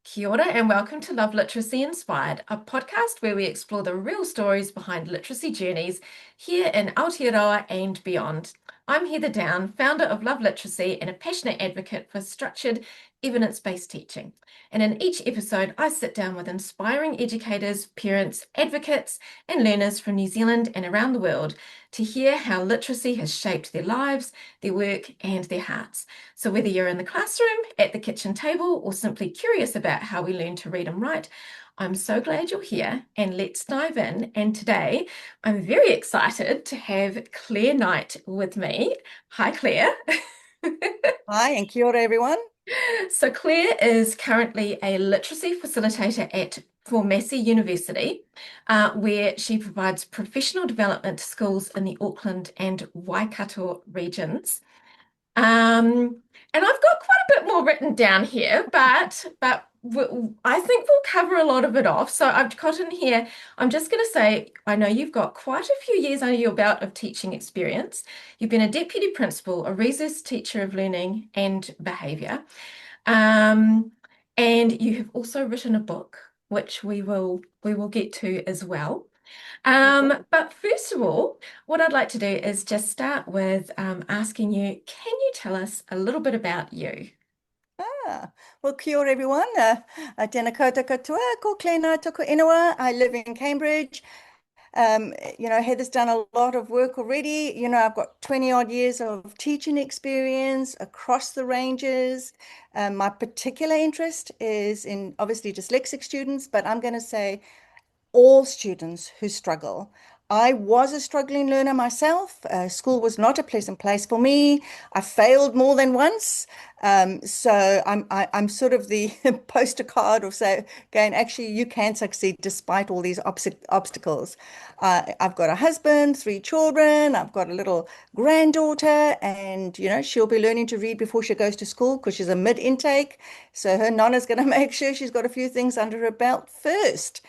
Kia ora and welcome to Love Literacy Inspired, a podcast where we explore the real stories behind literacy journeys here in Aotearoa and beyond. I'm Heather Down, founder of Love Literacy and a passionate advocate for structured, evidence-based teaching. And in each episode, I sit down with inspiring educators, parents, advocates, and learners from New Zealand and around the world to hear how literacy has shaped their lives, their work, and their hearts. So whether you're in the classroom, at the kitchen table, or simply curious about how we learn to read and write, I'm so glad you're here, and let's dive in. And today I'm very excited to have Claire Knight with me. Hi, Claire. Hi, and kia ora, everyone. So Claire is currently a literacy facilitator for Massey University, where she provides professional development to schools in the Auckland and Waikato regions. And I've got quite a bit more written down here, but I think we'll cover a lot of it off. So I've got in here, I'm just going to say, I know you've got quite a few years under your belt of teaching experience. You've been a deputy principal, a resource teacher of learning and behaviour. Um, and you have also written a book, which we will get to as well. Okay. But first of all, what I'd like to do is just start with asking you, can you tell us a little bit about you? Well, kia ora, everyone. Tēnā koutou katoa, ko Claire Nai toko ingoa. I live in Cambridge. Heather's done a lot of work already. I've got 20 odd years of teaching experience across the ranges. My particular interest is in obviously dyslexic students, but I'm going to say all students who struggle. I was a struggling learner myself. School was not a pleasant place for me. I failed more than once. So I'm sort of the poster card of going, actually, you can succeed despite all these obstacles. I've got a husband, three children. I've got a little granddaughter, and she'll be learning to read before she goes to school because she's a mid-intake. So her nana's going to make sure she's got a few things under her belt first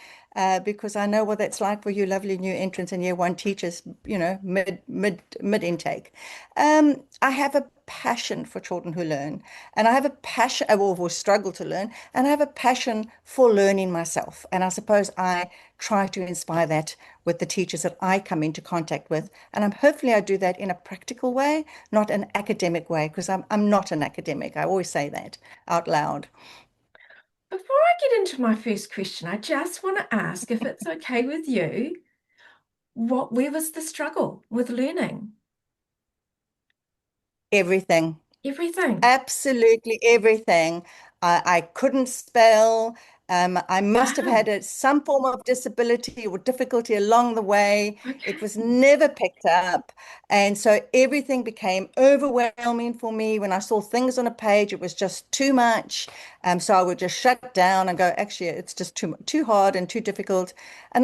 because I know what that's like for you lovely new entrants and year one teachers, mid intake. I have a passion for children who learn, and I have a passion, or struggle to learn, and I have a passion for learning myself. And I suppose I try to inspire that with the teachers that I come into contact with, and hopefully I do that in a practical way, not an academic way, because I'm not an academic. I always say that out loud. Before I get into my first question, I just want to ask if it's okay with you, where was the struggle with learning? Everything. Everything. Absolutely everything. I couldn't spell. I must have Wow. had some form of disability or difficulty along the way. It was Okay. never picked up. And so everything became overwhelming for me. When I saw things on a page, it was just too much. So I would just shut down and go, actually, it's just too hard and too difficult. And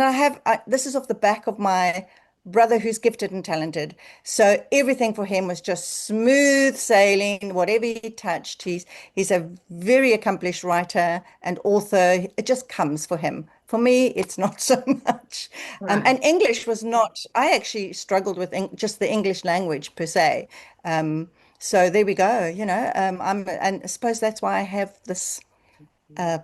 this is off the back of my brother who's gifted and talented. So everything for him was just smooth sailing. Whatever he touched, he's a very accomplished writer and author. It just comes for him. For me, it's not so much. Right. And English was not, I actually struggled with just the English language per se. So there we go, and I suppose that's why I have this uh,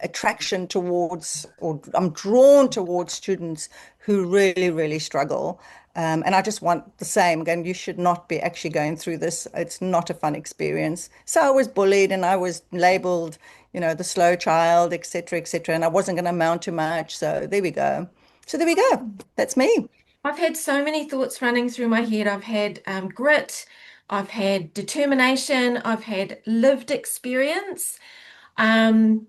attraction towards, or I'm drawn towards students who really, really struggle. And I just want the same, going, you should not be actually going through this. It's not a fun experience. So I was bullied and I was labeled, the slow child, etc., etc. And I wasn't going to amount to much. So there we go. So there we go. That's me. I've had so many thoughts running through my head. I've had grit, I've had determination, I've had lived experience, the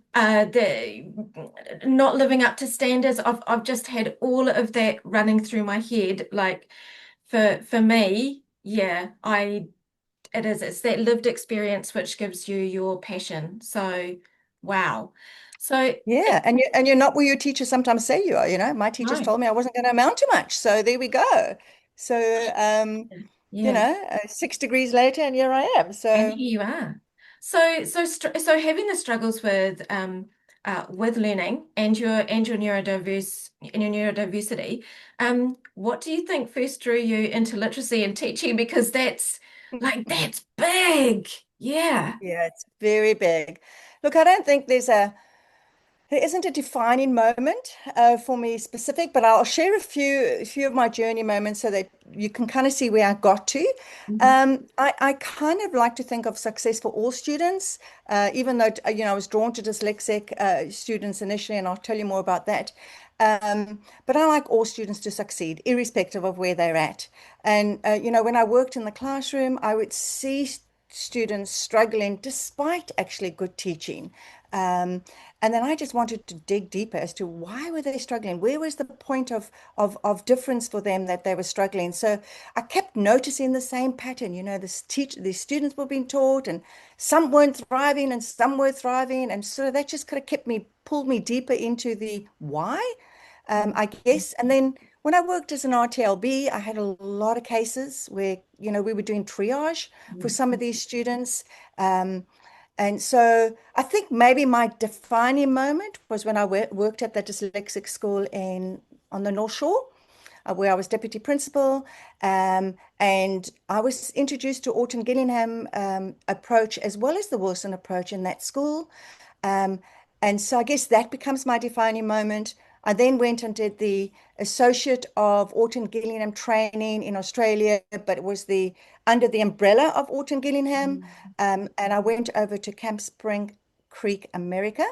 not living up to standards. I've just had all of that running through my head. Like for me, yeah, it's that lived experience which gives you your passion. So wow. So Yeah, and you're not where your teachers sometimes say you are, My teachers no, told me I wasn't going to amount to much. So there we go. So 6 degrees later and here I am. and So here you are. So having the struggles with learning and your neurodiversity, what do you think first drew you into literacy and teaching? Because that's big. Yeah. yeah, it's very big. Look, I don't think there's a There isn't a defining moment for me specific, but I'll share a few of my journey moments so that you can kind of see where I got to. Mhm. I kind of like to think of success for all students, even though I was drawn to dyslexic students initially, and I'll tell you more about that. But I like all students to succeed, irrespective of where they're at. And when I worked in the classroom, I would see students struggling despite actually good teaching. Um, and then I just wanted to dig deeper as to why were they struggling? Where was the point of difference for them that they were struggling? So I kept noticing the same pattern. These students were being taught, and some weren't thriving, and some were thriving, and so that just kind of pulled me deeper into the why, I guess. And then when I worked as an RTLB, I had a lot of cases where we were doing triage for some of these students. Um, and so I think maybe my defining moment was when I worked at the dyslexic school on the North Shore, where I was deputy principal. And I was introduced to Orton Gillingham approach as well as the Wilson approach in that school. Um, and so I guess that becomes my defining moment. I then went and did the Associate of Orton Gillingham training in Australia, but it was the under the umbrella of Orton Gillingham. Mhm. And I went over to Camp Spring Creek, America,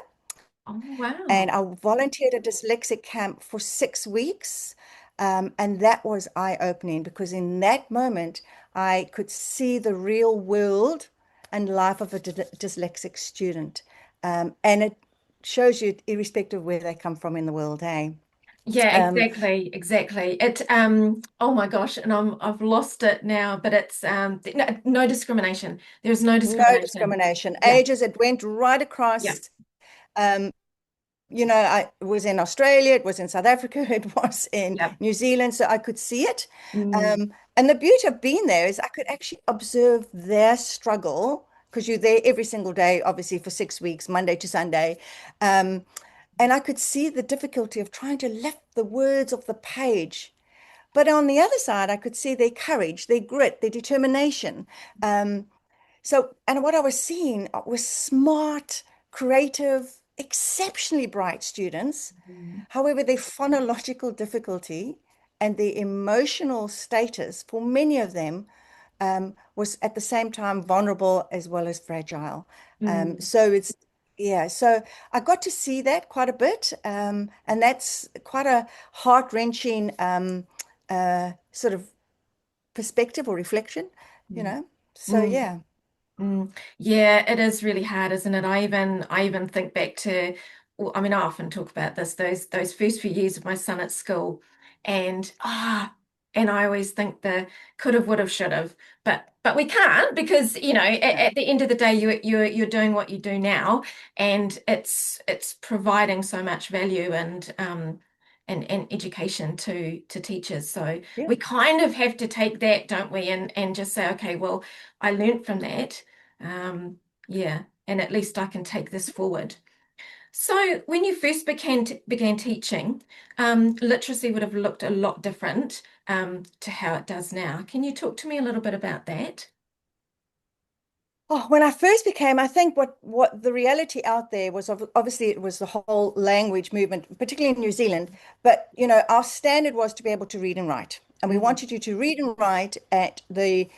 Oh, and wow. I volunteered at dyslexic camp for 6 weeks. And that was eye-opening because in that moment, I could see the real world and life of a dyslexic student. And it shows you, irrespective of where they come from in the world, eh? Yeah, Um, exactly, exactly. Oh my gosh, and I've lost it now, but it's no discrimination. There's no no discrimination. discrimination. Yeah, Ages, it went right yeah. across. Um, I was in Australia, it was in South Africa, it was in Yeah. New Zealand, so I could see it. Mm, And the beauty of being there is I could actually observe their struggle because you're there every single day, obviously for 6 weeks, Monday to Sunday. Um, and I could see the difficulty of trying to lift the words off the page. But on the other side, I could see their courage, their grit, their determination. Um, and what I was seeing was smart, creative, exceptionally bright students. mm, However, their phonological difficulty and their emotional status for many of them was at the same time vulnerable as well as fragile. mm, Yeah, so I got to see that quite a bit. And that's quite a heart-wrenching sort of perspective or reflection, you mm, know. So, mm. yeah. Mm, yeah, it is really hard, isn't it? I even think back to, well, I mean, I often talk about this, those first few years of my son at school, and and I always think the could have, would have, should have, but we can't because at the end of the day, you're doing what you do now, and it's providing so much value and education to teachers. So Yeah. we kind of have to take that, don't we? And just say, okay, well, I learned from that. Yeah, and at least I can take this forward. So when you first began teaching, literacy would have looked a lot different to how it does now. Can you talk to me a little bit about that? Oh, when I first became, I think what the reality out there was obviously it was the whole language movement, particularly in New Zealand. But our standard was to be able to read and write, and we Mm, wanted you to read and write at the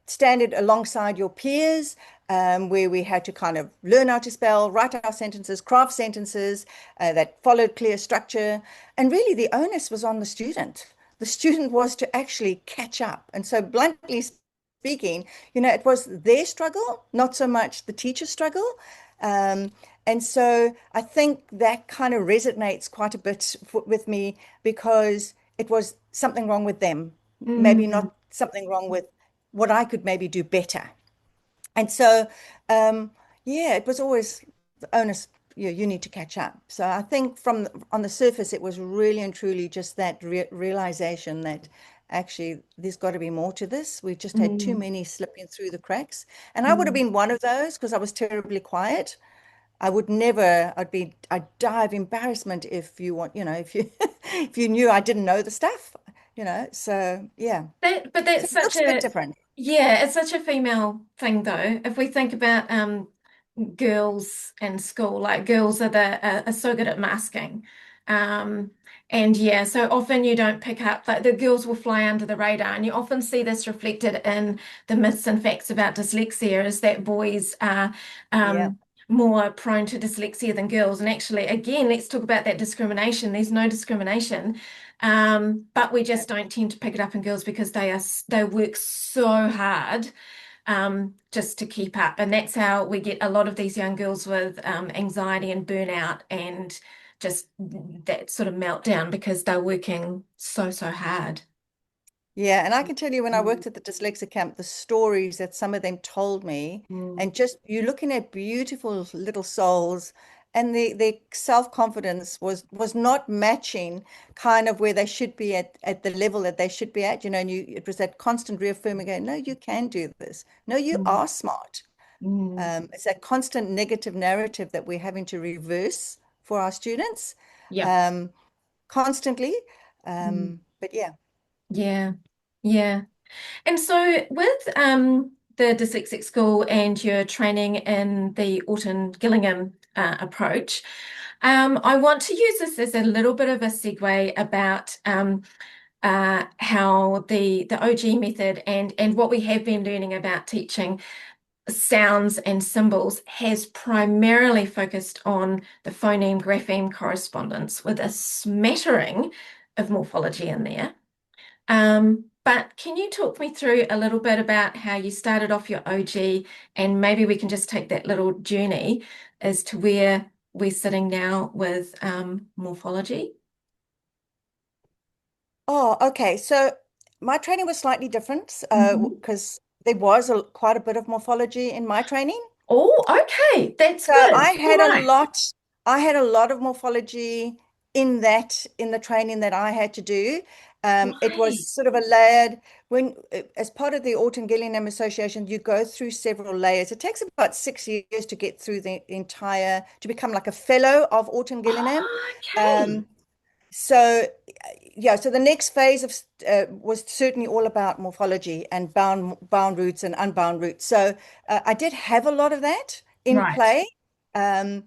standard alongside your peers, where we had to kind of learn how to spell, write our sentences, craft sentences that followed clear structure, and really the onus was on the student. The student was to actually catch up, and so bluntly speaking, it was their struggle, not so much the teacher's struggle. Um, and so I think that kind of resonates quite a bit with me because it was something wrong with them, maybe mm, not something wrong with what I could maybe do better. And so, um, yeah, it was always the onus, you need to catch up. So I think on the surface, it was really and truly just that realization that actually there's got to be more to this. We just had too mm, many slipping through the cracks. And I would have mm. been one of those because I was terribly quiet. I would never, I'd die of embarrassment if you want, if you, if you knew I didn't know the stuff, So yeah. But So that's it such looks a bit a different. yeah, it's such a female thing though. If we think about girls in school. Like girls are so good at masking. Um, and yeah, so often you don't pick up, like the girls will fly under the radar, and you often see this reflected in the myths and facts about dyslexia, is that boys are Yeah. more prone to dyslexia than girls. And actually, again, let's talk about that discrimination. There's no discrimination. But we just don't tend to pick it up in girls because they work so hard just to keep up. And that's how we get a lot of these young girls with anxiety and burnout and just that sort of meltdown because they're working so hard. Yeah, and I can tell you when I Mm, worked at the dyslexia camp, the stories that some of them told me, mm, and just you're looking at beautiful little souls, and their self-confidence was not matching kind of where they should be at the level that they should be at, and it was that constant reaffirming going, no, you can do this. No, you mm, are smart. mm. It's that constant negative narrative that we're having to reverse for our students Yeah. um, constantly. Mm. But yeah. Yeah. Yeah. And so with the dyslexic school and your training in the Orton Gillingham approach, I want to use this as a little bit of a segue about how the OG method and what we have been learning about teaching sounds and symbols has primarily focused on the phoneme grapheme correspondence with a smattering of morphology in there. But can you talk me through a little bit about how you started off your OG, and maybe we can just take that little journey as to where we're sitting now with morphology? Oh, okay. So my training was slightly different Mhm. because there was quite a bit of morphology in my training. Oh, okay, that's So good. All right. I had a lot of morphology in the training that I had to do. It was Right. sort of a layered as part of the Orton Gillingham Association, you go through several layers. It takes about 6 years to get through the entire to become like a fellow of Orton Gillingham. Oh, okay. Um, so, yeah, so the next phase of was certainly all about morphology and bound roots and unbound roots. So I did have a lot of that in Right. play, um,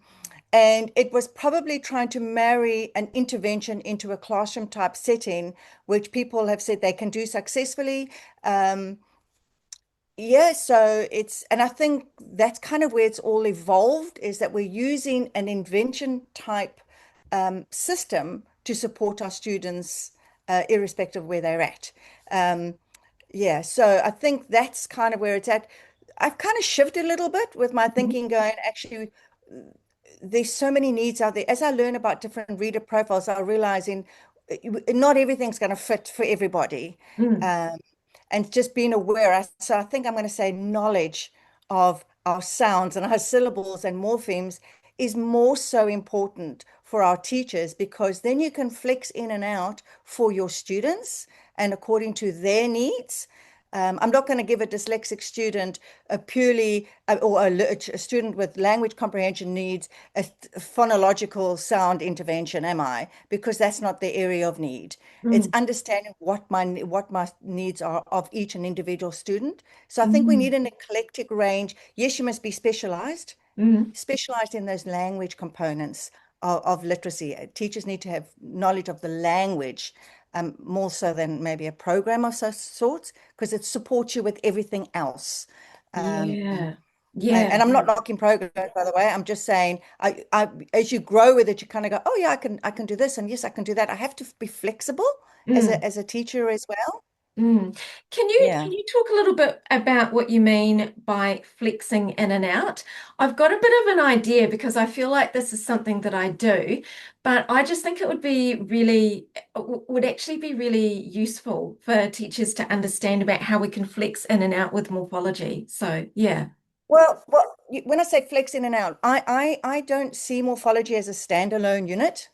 and it was probably trying to marry an intervention into a classroom type setting, which people have said they can do successfully. Um, yeah, so and I think that's kind of where it's all evolved, is that we're using an invention type system to support our students, irrespective of where they're at. Um, yeah, so I think that's kind of where it's at. I've kind of shifted a little bit with my Mhm. thinking going, actually, there's so many needs out there. As I learn about different reader profiles, I'm realizing not everything's going to fit for everybody. Mm, Um, and just being aware. So I think I'm going to say knowledge of our sounds and our syllables and morphemes is more so important for our teachers, because then you can flex in and out for your students and according to their needs. I'm not going to give a dyslexic student a purely or a student with language comprehension needs a phonological sound intervention, am I? Because that's not the area of need. It's mm, understanding what my needs are of each and individual student. So I think we mm, need an eclectic range. Yes, you must be mm, specialized in those language components of literacy. Teachers need to have knowledge of the language, more so than maybe a program of such sorts, because it supports you with everything else. Um, yeah. and Yeah. I'm not knocking programs, by the way. I'm just saying, as you grow with it, you kind of go, oh yeah, I can do this, and yes, I can do that. I have to be flexible Mm. as a teacher as well. Mm. Can Yeah. you talk a little bit about what you mean by flexing in and out? I've got a bit of an idea because I feel like this is something that I do, but I just think it would be would actually be really useful for teachers to understand about how we can flex in and out with morphology. So yeah. Well, when I say flex in and out, I don't see morphology as a standalone unit.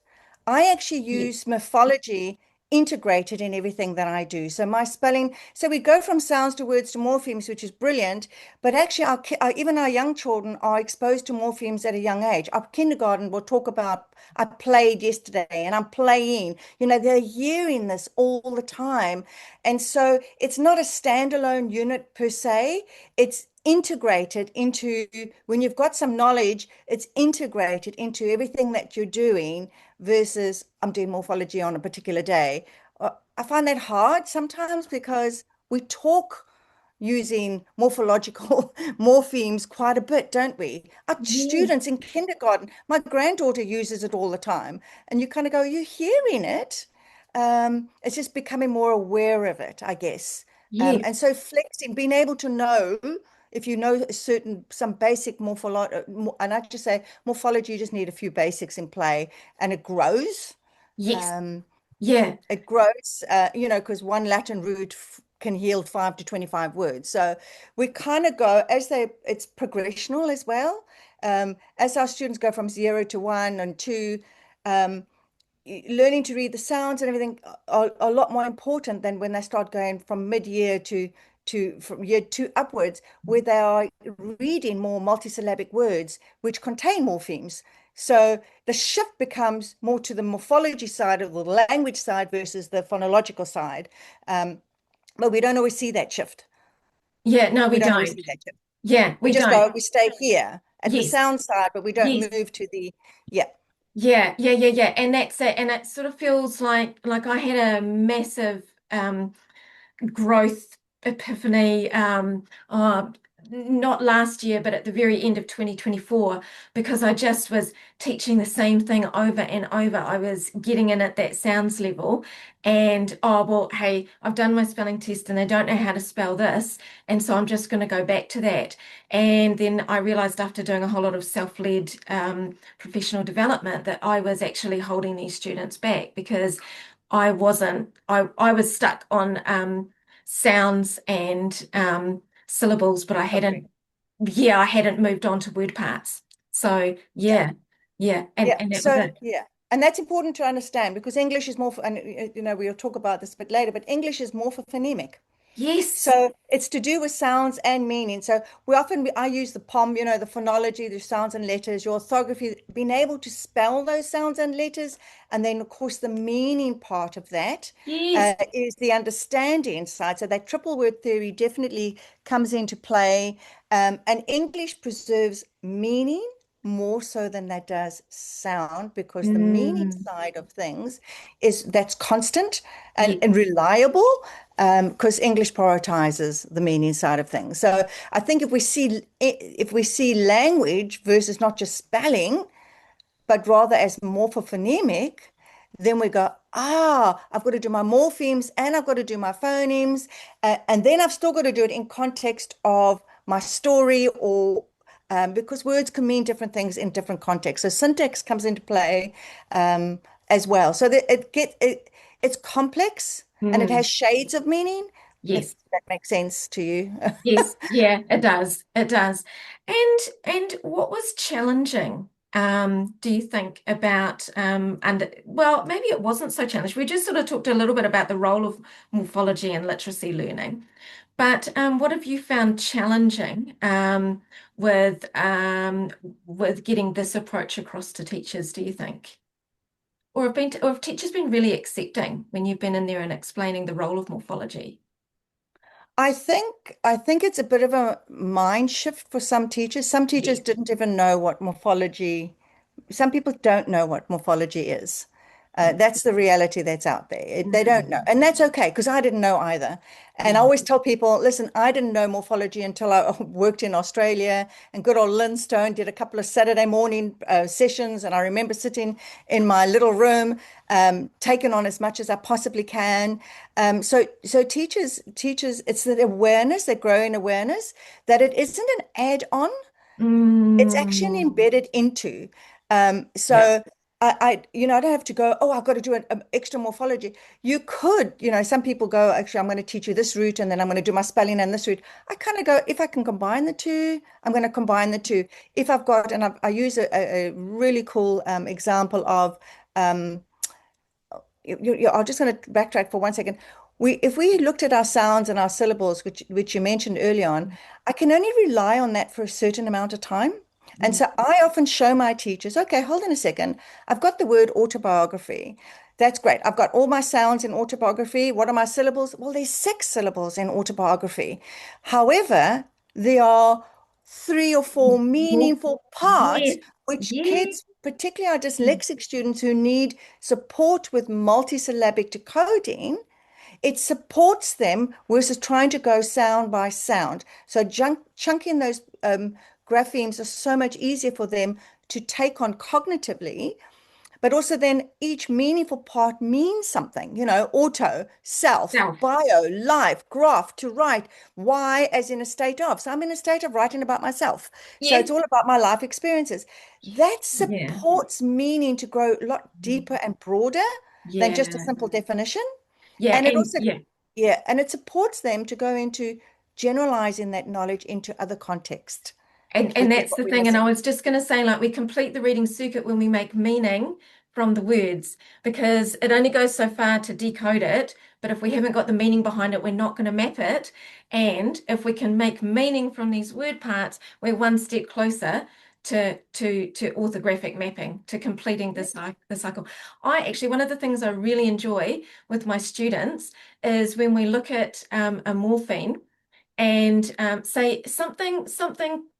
I actually Yeah. use morphology integrated in everything that I do. So my spelling, so we go from sounds to words to morphemes, which is brilliant. But actually, even our young children are exposed to morphemes at a young age. Our kindergarten will talk about, I played yesterday and I'm playing. They're hearing this all the time. And so it's not a standalone unit per se. It's integrated into, when you've got some knowledge, it's integrated into everything that you're doing versus I'm doing morphology on a particular day. I find that hard sometimes because we talk using morphological morphemes quite a bit, don't we? Our Yes. students in kindergarten, my granddaughter uses it all the time, and you kind of go, you're hearing it. It's just becoming more aware of it, I guess. And Yes. so flexing, being able to know if you know some basic morphology, and I just say morphology, you just need a few basics in play, and it grows. Yes. Um, Yeah. it grows, because one Latin root can yield 5 to 25 words. So we kind of go it's progressional as well. As our students go from 0 to 1 and 2, um, learning to read the sounds and everything are a lot more important than when they start going from mid-year to from year 2 upwards, where they are reading more multisyllabic words which contain morphemes. So the shift becomes more to the morphology side of the language side versus the phonological side. Um, but we don't always see that shift. Yeah. No, We we don't always don't. see that shift. Yeah, We we just don't. go, we stay here at the Yes. sound side, but we don't Yes. move to the, yeah, Yeah, yeah, yeah, yeah. And that's it. And it sort of feels like I had a massive growth epiphany not last year but at the very end of 2024 because I just was teaching the same thing over and over. I was getting in at that sounds level and oh well, hey, I've done my spelling test and they don't know how to spell this, and so I'm just going to go back to that. And then I realized after doing a whole lot of self-led professional development that I was actually holding these students back because I was stuck on sounds and syllables, but vocabulary. I hadn't moved on to word parts. So Yeah. yeah, yeah, Yeah. and that was So, it. yeah. And that's important to understand because English is more, and we'll talk about this a bit later, but English is more for phonemic. Yes, So it's to do with sounds and meaning. So I use the POM, the phonology, the sounds and letters, your orthography, being able to spell those sounds and letters. And then, of course, the meaning part of that yes. is the understanding side. So that triple word theory definitely comes into play. And English preserves meaning more so than that does sound because the meaning Mm, side of things that's constant and, yes, and reliable because English prioritizes the meaning side of things. So I think if we see language versus not just spelling, but rather as morphophonemic, then we go, I've got to do my morphemes and I've got to do my phonemes, and then I've still got to do it in context of my story or because words can mean different things in different contexts. So syntax comes into play as well. So that it's complex and it has mm, shades of meaning, if yes. that makes sense to you. Yes, yeah, it does. It does. And what was challenging, do you think about and well, maybe it wasn't so challenging. We just sort of talked a little bit about the role of morphology and literacy learning. But what have you found challenging with getting this approach across to teachers, do you think? Or have teachers been really accepting when you've been in there and explaining the role of morphology? I think it's a bit of a mind shift for some teachers. Some teachers Yes. didn't even know what morphology, some people don't know what morphology is. That's the reality that's out there. They don't know. Mm. And that's okay, because I didn't know either. And I Yeah. always tell people, listen, I didn't know morphology until I worked in Australia. And good old Lynn Stone did a couple of Saturday morning sessions. And I remember sitting in my little room, taking on as much as I possibly can. So teachers, it's that awareness, that growing awareness, that it isn't an add-on, it's actually Mm. embedded into. Yeah. So I don't have to go, oh, I've got to do an extra morphology. You could, some people go, actually, I'm going to teach you this route and then I'm going to do my spelling and this route. I kind of go, if I can combine the two, I'm going to combine the two. If I've got, and I use a really cool example of, um, I'm just going to backtrack for 1 second. If we looked at our sounds and our syllables, which you mentioned early on, I can only rely on that for a certain amount of time. And Mm. so I often show my teachers, okay, hold on a second. I've got the word autobiography. That's great. I've got all my sounds in autobiography. What are my syllables? Well, there's 6 syllables in autobiography. However, there are three or four More. meaningful parts Yes. which Yes. kids, particularly our dyslexic students who need support with multisyllabic decoding, it supports them versus trying to go sound by sound. So chunking those graphemes are so much easier for them to take on cognitively, but also then each meaningful part means something, auto, self, Self. bio, life, graph, to write, why as in a state of. So I'm in a state of writing about myself. So Yes. it's all about my life experiences. That Yeah. supports meaning to grow a lot deeper and broader than just a Yeah. simple definition. Yeah. And it And also, yeah. yeah, and it supports them to go into generalizing that knowledge into other context, And which is that's what the we're thing. And I missing. was just going to say, like, we complete the reading circuit when we make meaning from the words because it only goes so far to decode it. But if we haven't got the meaning behind it, we're not going to map it. And if we can make meaning from these word parts, we're one step closer to orthographic mapping, to completing Yeah. the cycle. I actually, one of the things I really enjoy with my students is when we look at a morpheme and say something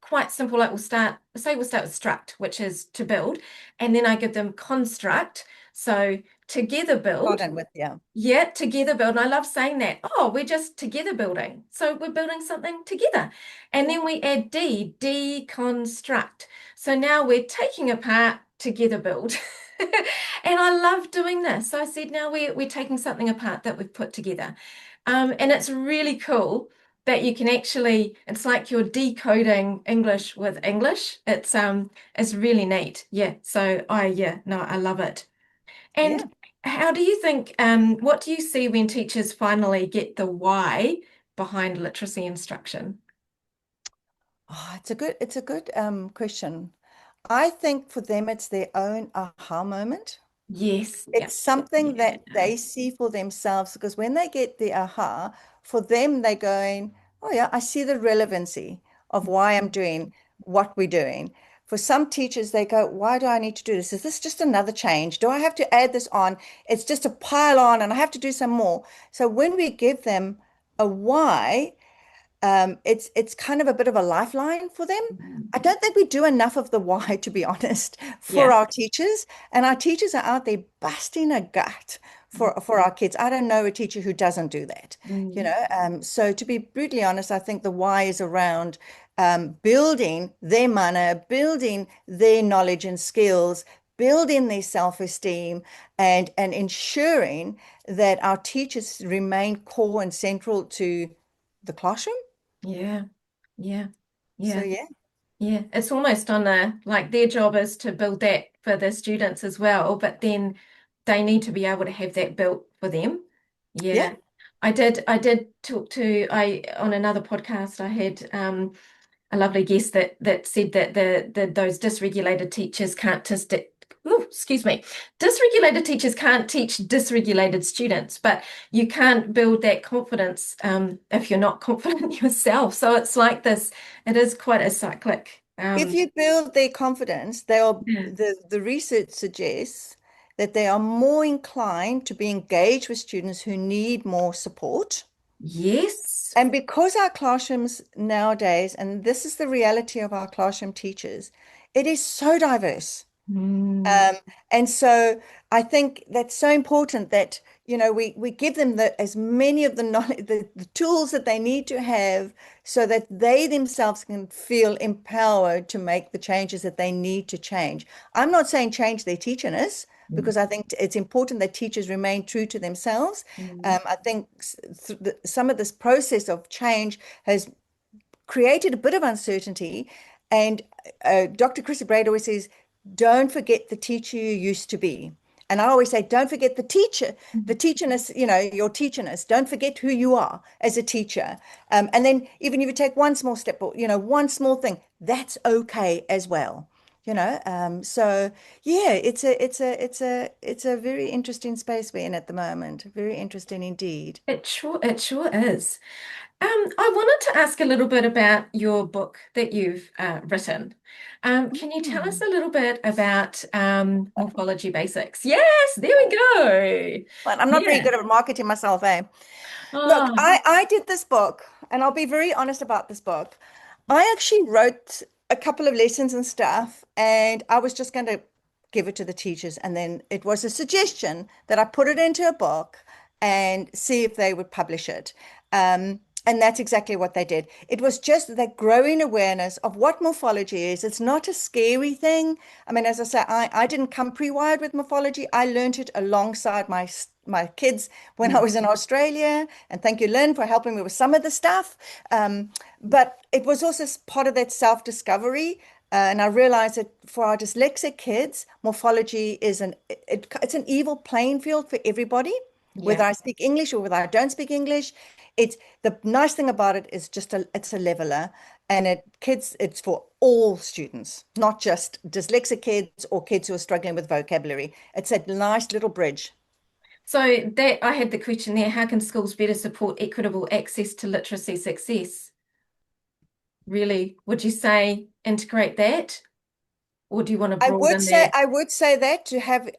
quite simple like we'll start with struct, which is to build, and then I give them construct, so together build. Garden with, yeah. Yeah, together build. And I love saying that. Oh, we're just together building, so we're building something together. And Yeah. then we add deconstruct, so now we're taking apart together build. And I love doing this. So I said now we're taking something apart that we've put together. And it's really cool that you can actually, it's like you're decoding English with English. It's really neat. Yeah. So yeah, no, I love it. And Yeah. how do you think, what do you see when teachers finally get the why behind literacy instruction? Oh, it's a good question. I think for them it's their own aha moment. Yes. Yeah. It's something Yeah. that they see for themselves because when they get the aha, for them they're going, oh yeah, I see the relevancy of why I'm doing what we're doing. For some teachers, they go, why do I need to do this? Is this just another change? Do I have to add this on? It's just a pile on and I have to do some more. So when we give them a why, it's kind of a bit of a lifeline for them. Mhm. I don't think we do enough of the why, to be honest, for Yeah. our teachers. And our teachers are out there busting a gut for our kids. I don't know a teacher who doesn't do that, you Mm. know. So to be brutally honest, I think the why is around building their mana, building their knowledge and skills, building their self-esteem, and ensuring that our teachers remain core and central to the classroom. Yeah. Yeah. So Yeah. yeah, Yeah, it's almost on a like their job is to build that for the students as well, but then they need to be able to have that built for them. yeah, Yeah. I did talk to I on another podcast I had a lovely guest that said that the those dysregulated teachers can't just oh, excuse me. Dysregulated teachers can't teach dysregulated students, but you can't build that confidence if you're not confident yourself. So it's like this, it is quite a cyclic. if you build their confidence, they are Yeah. the research suggests that they are more inclined to be engaged with students who need more support. Yes. And because our classrooms nowadays, and this is the reality of our classroom teachers, it is so diverse. Mm, Um, and so I think that's so important that, we give them as many of the knowledge, the tools that they need to have so that they themselves can feel empowered to make the changes that they need to change. I'm not saying change their teacherness mm, because I think it's important that teachers remain true to themselves. mm. I think some of this process of change has created a bit of uncertainty. And Dr. Chrissy Braid always says, don't forget the teacher you used to be. And I always say, don't forget the teacherness, your teacherness. Don't forget who you are as a teacher. And then even if you take one small step, or, one small thing, that's okay as well. So yeah, it's a very interesting space we're in at the moment. Very interesting indeed. It sure is. I wanted to ask a little bit about your book that you've written. Can you tell us Mm. a little bit about morphology basics? Yes, there we go. But I'm not very Yeah. good at marketing myself, eh? Look, Oh, I did this book, and I'll be very honest about this book. I actually wrote a couple of lessons and stuff, and I was just going to give it to the teachers. And then it was a suggestion that I put it into a book and see if they would publish it. And that's exactly what they did. It was just that growing awareness of what morphology is. It's not a scary thing. I mean, as I say, I didn't come pre-wired with morphology. I learned it alongside my kids when I Mm. was in Australia. And thank you, Lynn, for helping me with some of the stuff. But it was also part of that self-discovery. And I realized that for our dyslexic kids, morphology is it's an evil playing field for everybody, whether Yeah. I speak English or whether I don't speak English. It's the nice thing about it is it's a leveler, and it's for all students, not just dyslexic kids or kids who are struggling with vocabulary. It's a nice little bridge. So that I had the question there, how can schools better support equitable access to literacy success? Really, would you say integrate that, or do you want to broaden that? I would say that to have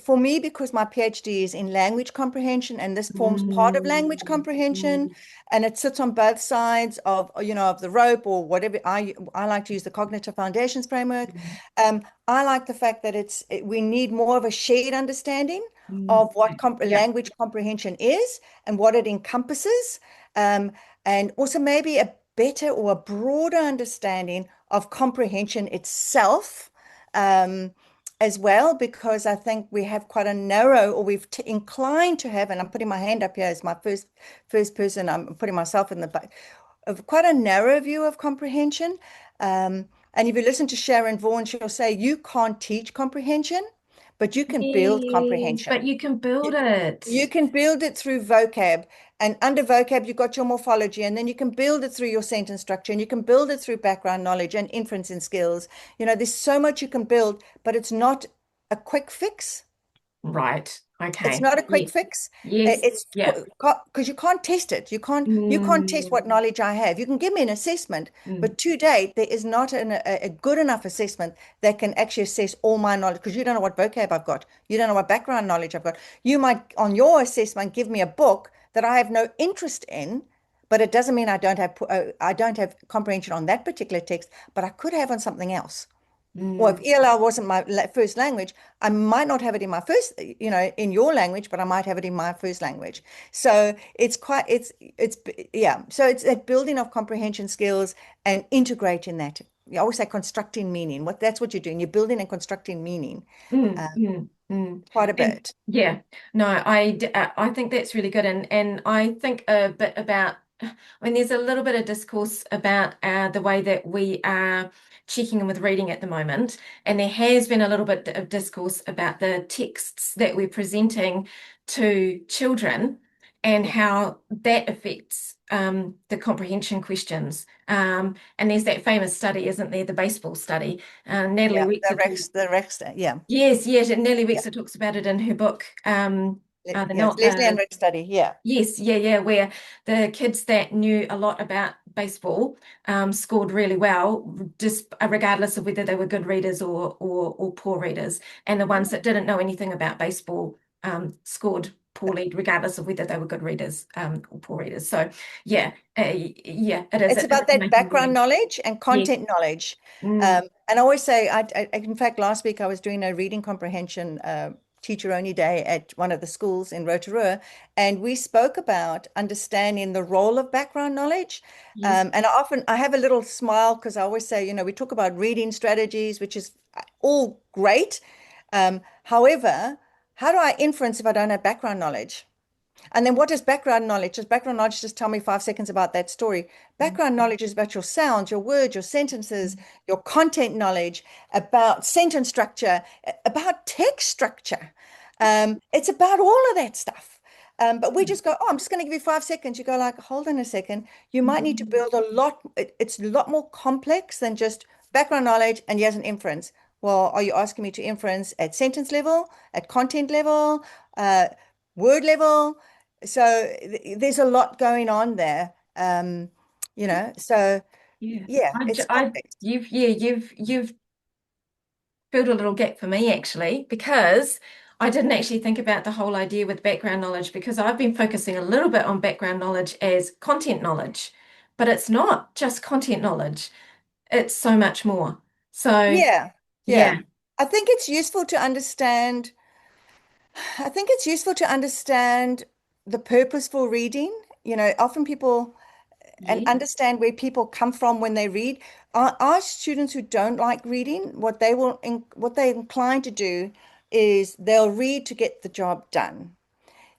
for me, because my PhD is in language comprehension and this forms part of language Mm, comprehension, mm, and it sits on both sides of of the rope or whatever. I like to use the cognitive foundations framework. mm, I like the fact that we need more of a shared understanding mm. of what Yeah. language comprehension is and what it encompasses, um, and also maybe a better or a broader understanding of comprehension itself, um, as well, because I think we have quite a narrow, or we've t inclined to have, and I'm putting my hand up here as my first person, I'm putting myself in the back, of quite a narrow view of comprehension. And if you listen to Sharon Vaughan, she'll say you can't teach comprehension, but you can build Yes, comprehension. but you can build it. You can build it through vocab, and under vocab, you've got your morphology, and then you can build it through your sentence structure, and you can build it through background knowledge and inferencing skills. There's so much you can build, but it's not a quick fix. Right. It's Okay. not a quick Yes. fix. Yes. It's Yeah. because you can't test it. You can't test Mm, what knowledge I have. You can give me an assessment, mm, but to date, there is not a good enough assessment that can actually assess all my knowledge, because you don't know what vocab I've got. You don't know what background knowledge I've got. You might, on your assessment, give me a book that I have no interest in, but it doesn't mean I don't have comprehension on that particular text, but I could have on something else. Well, if mm, ELL wasn't my first language, I might not have it in my first, in your language, but I might have it in my first language. So yeah. So it's that building of comprehension skills and integrating that. I always say constructing meaning. That's what you're doing. You're building and constructing meaning, mm, uh, mm, mm. quite a And bit. yeah, no, I think that's really good, and I think a bit about. I mean, there's a little bit of discourse about the way that we are checking in with reading at the moment, and there has been a little bit of discourse about the texts that we're presenting to children and Yeah, how that affects the comprehension questions. And there's that famous study, isn't there, the baseball study? Natalie yeah. The Wexler Rex, talks. the Rex, yeah, Yes, yes, and Nellie yeah, Wexler talks about it in her book. yes. Leslie and Rex study, yeah. Yes, yeah, yeah, where the kids that knew a lot about baseball scored really well, just regardless of whether they were good readers or poor readers, and the ones that didn't know anything about baseball scored poorly, regardless of whether they were good readers or poor readers. So, yeah, yeah, it is. It's It is about that making background reading. knowledge and Yes. content knowledge. Mm, And I always say, in fact, last week I was doing a reading comprehension teacher only day at one of the schools in Rotorua, and we spoke about understanding the role of background knowledge. yes. And I have a little smile because I always say, we talk about reading strategies, which is all great. However, how do I inference if I don't have background knowledge? And then what is background knowledge? Does background knowledge just tell me 5 seconds about that story? Background knowledge is about your sounds, your words, your sentences, your content knowledge, about sentence structure, about text structure. It's about all of that stuff. But we just go, oh, I'm just going to give you 5 seconds. You go like, hold on a second. You might need to Mm, build a lot. It's a lot more complex than just background knowledge and yes, an inference. Well, are you asking me to inference at sentence level, at content level, uh, word level? So there's a lot going on there. So yeah. yeah, it's complex. You've filled a little gap for me actually, because I didn't actually think about the whole idea with background knowledge because I've been focusing a little bit on background knowledge as content knowledge. but it's not just content knowledge. It's so much more. So, Yeah, yeah. yeah. I think it's useful to understand. I think it's useful to understand the purposeful reading. Often people and Yeah. understand where people come from when they read. Our students who don't like reading, what they're inclined to do is they'll read to get the job done.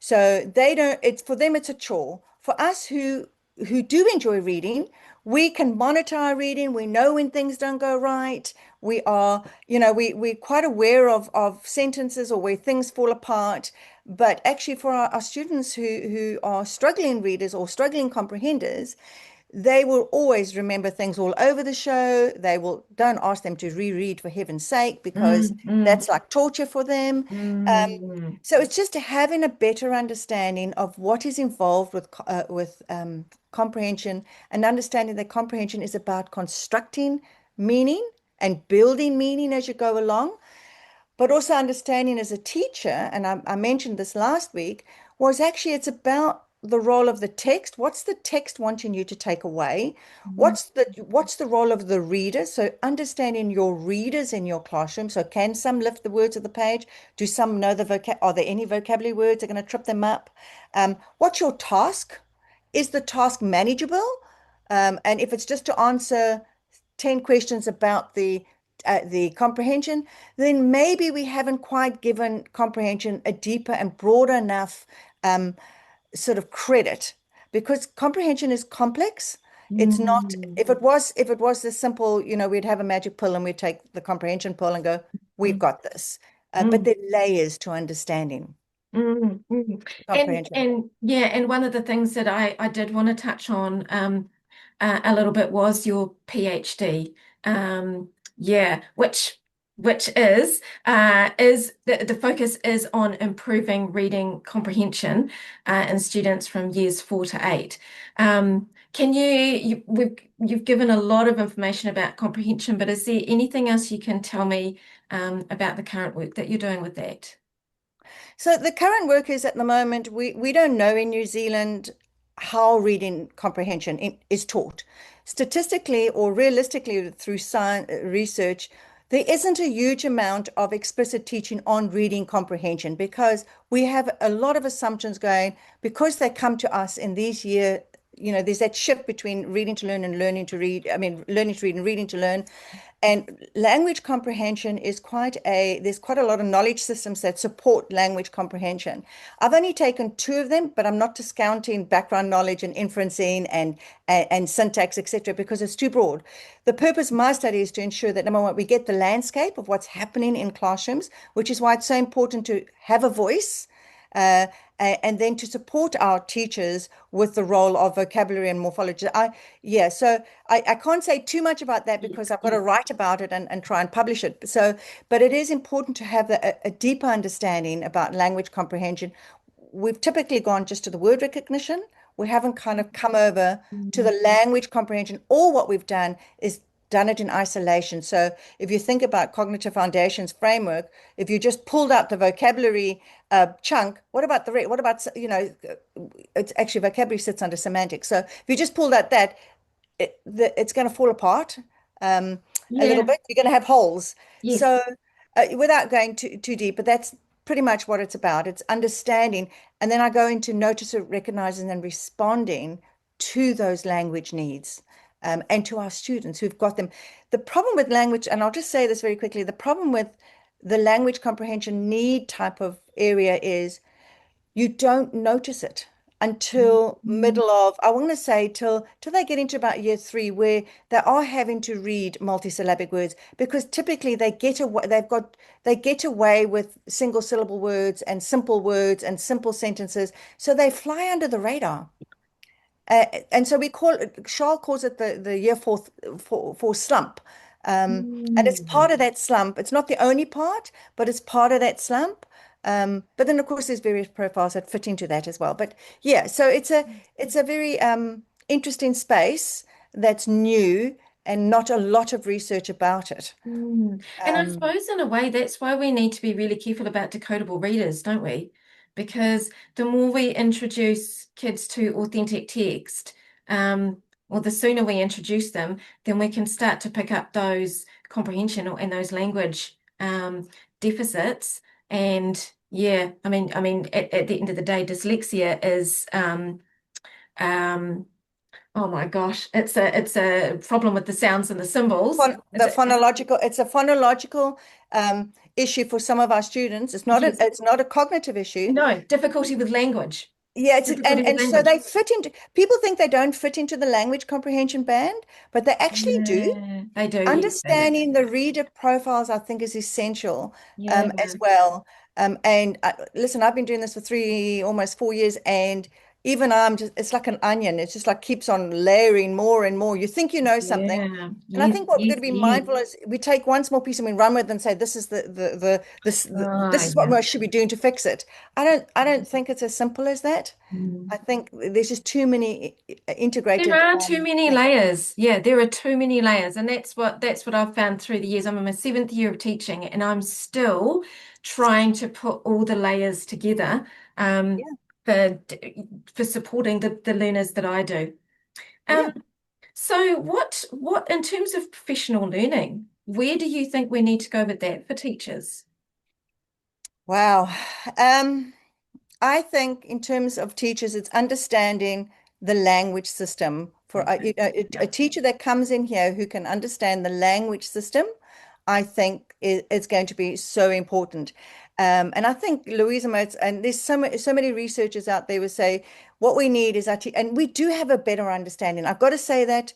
So they don't, it's for them, it's a chore. For us who do enjoy reading, we can monitor our reading. We know when things don't go right. We are, we're quite aware of sentences or where things fall apart. But actually, for our students who are struggling readers or struggling comprehenders, they will always remember things all over the show. Don't ask them to reread for heaven's sake, because Mm, mm, that's like torture for them. mm, So it's just having a better understanding of what is involved with comprehension, and understanding that comprehension is about constructing meaning and building meaning as you go along, but also understanding as a teacher, and I mentioned this last week, was actually it's about the role of the text. What's the text wanting you to take away? mm, What's the role of the reader? So understanding your readers in your classroom. So can some lift the words of the page? Do some know the vocab? Are there any vocabulary words that are going to trip them up? What's your task? Is the task manageable? And if it's just to answer 10 questions about the comprehension, then maybe we haven't quite given comprehension a deeper and broader enough um, sort of credit, because comprehension is complex. It's not, mm, if it was this simple, we'd have a magic pill and we'd take the comprehension pill and go, we've mm, got this. But mm. there are layers to understanding Mm, mm. comprehension. And yeah, and one of the things that I did want to touch on a little bit was your PhD. Yeah, which is the focus is on improving reading comprehension in students from years 4 to 8. Can you've given a lot of information about comprehension, but is there anything else you can tell me about the current work that you're doing with that? So the current work is, at the moment, we don't know in New Zealand how reading comprehension is taught. Statistically or realistically, through science research, there isn't a huge amount of explicit teaching on reading comprehension, because we have a lot of assumptions going, because they come to us in these year, there's that shift between reading to learn and learning to read. I mean, learning to read and reading to learn. And language comprehension there's quite a lot of knowledge systems that support language comprehension. I've only taken two of them, but I'm not discounting background knowledge and inferencing and syntax, etc., because it's too broad. The purpose of my study is to ensure that, number one, we get the landscape of what's happening in classrooms, which is why it's so important to have a voice. Uh, and then to support our teachers with the role of vocabulary and morphology. So I can't say too much about that, Yes, because I've got to yes. write about it and try and publish it. So, but it is important to have a deeper understanding about language comprehension. We've typically gone just to the word recognition. We haven't kind of come over to the Mm, language comprehension. All what we've done is done it in isolation. So if you think about Cognitive Foundations framework, if you just pulled out the vocabulary chunk, what about, it's actually vocabulary sits under semantics. So if you just pulled out that, it's going to fall apart a little yeah, bit. You're going to have holes. yes. So, without going too deep, but that's pretty much what it's about. It's understanding. And then I go into notice, recognizing, and responding to those language needs, and to our students who've got them. The problem with language, and I'll just say this very quickly, the problem with the language comprehension need type of area is you don't notice it until Mm, middle of, I want to say, till they get into about year 3, where they are having to read multisyllabic words, because typically they get away with single syllable words and simple sentences, so they fly under the radar. And so Charles calls it the year for slump. And it's mm, part of that slump. It's not the only part, but it's part of that slump. But then, of course, there's various profiles that fit into that as well. But yeah, so it's a very interesting space that's new, and not a lot of research about it. mm. And I Um, suppose in a way that's why we need to be really careful about decodable readers, don't we? Because the more we introduce kids to authentic text, um, or the sooner we introduce them, then we can start to pick up those comprehension and those language deficits. And yeah, at the end of the day, dyslexia is oh my gosh, it's a problem with the sounds and the symbols. The phonological, it's a phonological issue for some of our students. Yes, It's not a cognitive issue. no, difficulty with language. Yeah, Difficulty with and so language. they fit into, people think they don't fit into the language comprehension band, but they actually do. Yeah, they do. Yes, they do. Understanding the reader profiles, I think, is essential Yeah. as well. And listen, I've been doing this for almost 4 years, and even I'm just, it's like an onion. It's just like keeps on layering more and more. You think you know something. Yeah. And I Yes, think what we're yes, going to be yes. mindful is we take one small piece and we run with it and say, this is this Oh, is what yeah. we should be doing to fix it. I don't think it's as simple as that. Mm. I think there's just too many There integrated are too many things. layers. Yeah, there are too many layers, and that's what I've found through the years. I'm in my seventh year of teaching, and I'm still trying to put all the layers together um, Yeah, for for supporting the learners that I do. yeah. Um, so what in terms of professional learning, where do you think we need to go with that for teachers? Wow. Um, I think in terms of teachers, it's understanding the language system. For Okay. a Yeah. teacher that comes in here who can understand the language system, I think is going to be so important. And I think Louisa Moats, and there's so many researchers out there who say what we need is and we do have a better understanding. I've got to say that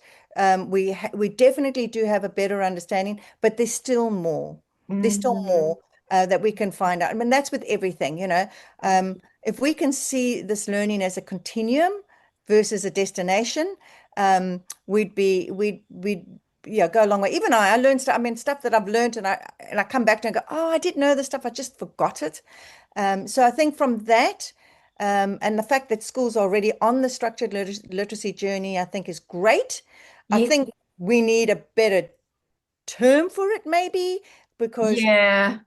we definitely do have a better understanding, but there's still more. There's still Mhm. more that we can find out. I mean, that's with everything, you know. If we can see this learning as a continuum versus a destination, we'd yeah, go a long way. Even I learned stuff. I mean, stuff that I've learned, and I come back to and go, oh, I didn't know this stuff. I just forgot it. So I think from that, and the fact that schools are already on the structured literacy journey, I think is great. I Yes. think we need a better term for it, maybe, because Yeah.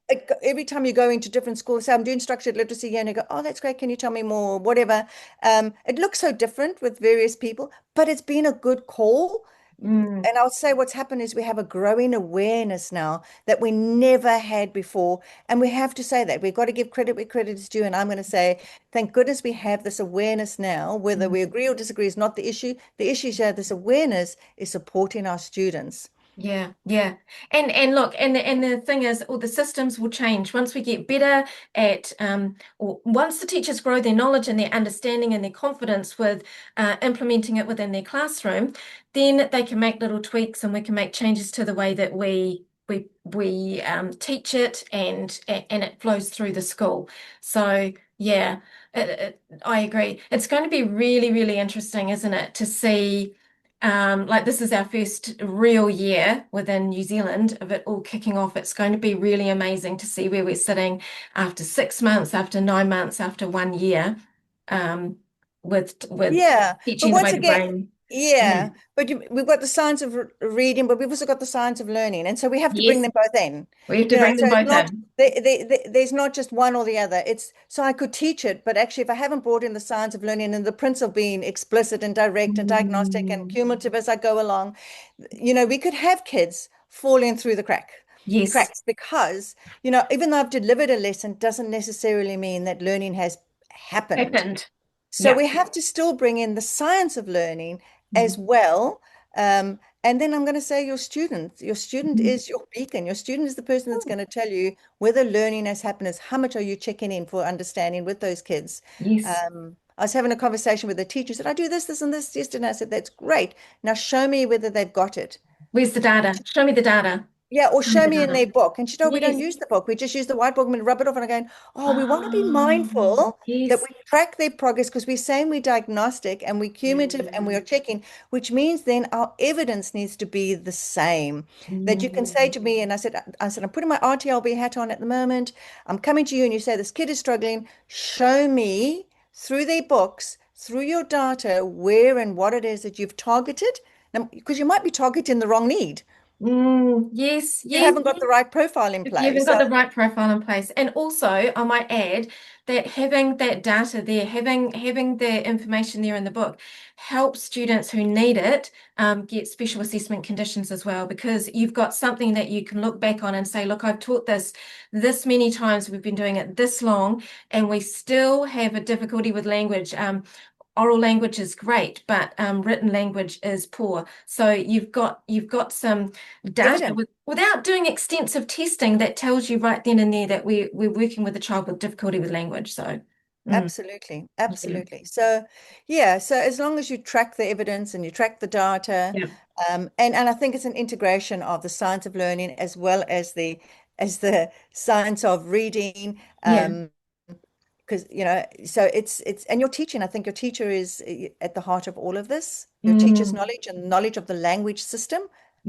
every time you go into different schools, say I'm doing structured literacy here, and you go, oh, that's great. Can you tell me more? Whatever. It looks so different with various people, but it's been a good call. Mm. And I'll say what's happened is we have a growing awareness now that we never had before. And we have to say that. We've got to give credit where credit is due. And I'm going to say, thank goodness we have this awareness now. Whether we agree or disagree is not the issue. The issue is that this awareness is supporting our students. Yeah, yeah. And look, and the thing is, all the systems will change once we get better at or once the teachers grow their knowledge and their understanding and their confidence with implementing it within their classroom, then they can make little tweaks and we can make changes to the way that we teach it and it flows through the school. So yeah, I agree. It's going to be really, really interesting, isn't it, to see like this is our first real year within New Zealand of it all kicking off. It's going to be really amazing to see where we're sitting after 6 months, after 9 months, after 1 year, um, with Yeah, but teaching the once way the again, brain. Yeah. yeah, but we've got the science of reading, but we've also got the science of learning, and so we have to bring Yes, them both in. we have to You know, bring so them it's both not in. there's not just one or the other. It's so I could teach it, but actually, if I haven't brought in the science of learning and the principle of being explicit and direct and diagnostic and Mm, cumulative as I go along, we could have kids falling through the yes, cracks because even though I've delivered a lesson, doesn't necessarily mean that learning has happened. happened. So Yeah. we have to still bring in the science of learning as Mm, well. And then I'm going to say your student mm, is your beacon. Your student is the person that's going to tell you whether learning has happened, is how much are you checking in for understanding with those kids. yes. I was having a conversation with a teacher, said, I do this, and this yesterday. I said, that's great. Now show me whether they've got it. Where's the data? Show me the data. Yeah, or Show me show the me in data. their book. And she said, oh, we don't Yes. use the book. We just use the whiteboard and we rub it off. And I'm going, oh, we want to be Oh, mindful that we yes. track their progress because we're saying we're diagnostic and we're cumulative and we Yeah. are checking, which means then our evidence needs to be the same. That you can say Mm, to me, and I said, I'm putting my RTLB hat on at the moment. I'm coming to you and you say, this kid is struggling. Show me through their books, through your data, where and what it is that you've targeted. Because you might be targeting the wrong need. yes, You yes. haven't got the right profile in You haven't place. got So the right profile in place. And also, I might add that having that data there, having the information there in the book helps students who need it get special assessment conditions as well, because you've got something that you can look back on and say, look, I've taught this many times, we've been doing it this long, and we still have a difficulty with language. Oral language is great, but written language is poor. So you've got some data Evident. without doing extensive testing that tells you right then and there that we're working with a child with difficulty with language. So Absolutely. yeah, Absolutely. So, yeah. So as long as you track the evidence and you track the data, yeah. and I think it's an integration of the science of learning as the science of reading. Yeah. Because, so it's and your teaching, I think your teacher is at the heart of all of this, your teacher's Mm, knowledge and knowledge of the language system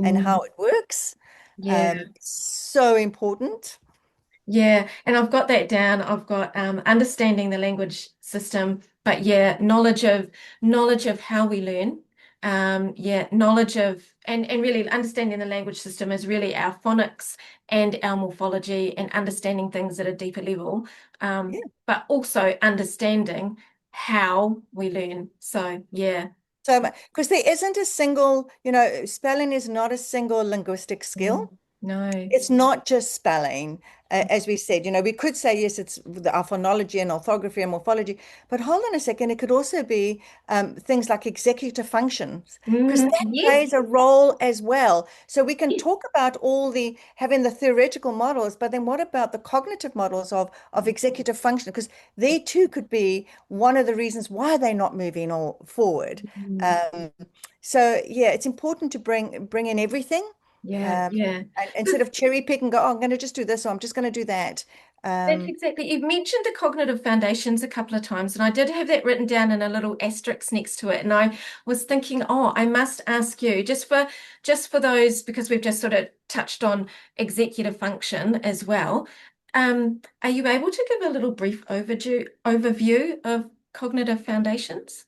and mm, how it works. yeah. So important. Yeah, and I've got that down. I've got understanding the language system, but yeah, knowledge of how we learn. Yeah, knowledge of and really understanding the language system is really our phonics and our morphology and understanding things at a deeper level. Yeah. But also understanding how we learn. So yeah. So, because there isn't a single, spelling is not a single linguistic Mm, skill. no. It's not just spelling, as we said. We could say, yes, it's our phonology and orthography and morphology, but hold on a second, it could also be things like executive functions, because that Yes. plays a role as well. So we can Yes. talk about having the theoretical models, but then what about the cognitive models of executive function? Because they too could be one of the reasons why they're not moving all forward. Mm, Um, so yeah, it's important to bring in everything. yeah, Um, yeah. and instead of cherry pick and go, oh, I'm going to just do this, or I'm just going to do that. That's Um, exactly. You've mentioned the cognitive foundations a couple of times, and I did have that written down in a little asterisk next to it. And I was thinking, oh, I must ask you just for those because we've just sort of touched on executive function as well. Are you able to give a little brief overview of cognitive foundations?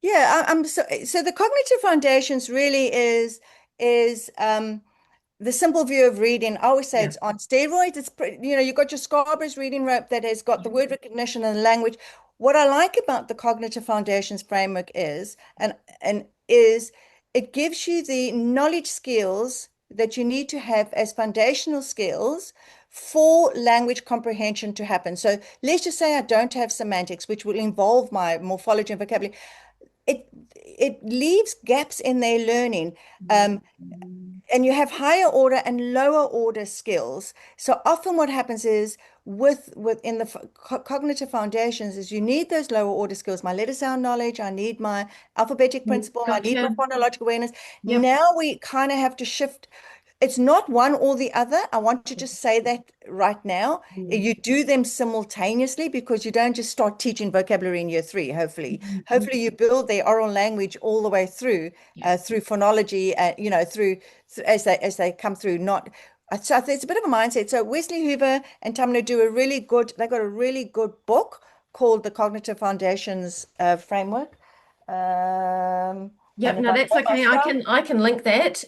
yeah, I'm so the cognitive foundations really is the simple view of reading. I always say Yeah. it's on steroids. You've got your Scarborough's reading rope that has got the Yeah. word recognition and the language. What I like about the cognitive foundations framework is it gives you the knowledge skills that you need to have as foundational skills for language comprehension to happen. So let's just say I don't have semantics, which will involve my morphology and vocabulary. It leaves gaps in their learning. Um, Mm. and you have higher order and lower order skills. So often what happens is within the cognitive foundations is you need those lower order skills, my letter sound knowledge, I need my alphabetic principle, I need my Gotcha. phonological awareness. Yep. Now we kind of have to shift. It's not one or the other. I want to just say that right now. Mm. You do them simultaneously because you don't just start teaching vocabulary in year three, hopefully. Mhm. Hopefully you build their oral language all the way through, Yeah. through phonology, as they come through. Not so I think it's a bit of a mindset. So Wesley Hoover and Tamna do they got a really good book called The Cognitive Foundations Framework. Yep, And if no, I that's know okay. I myself, can I can link that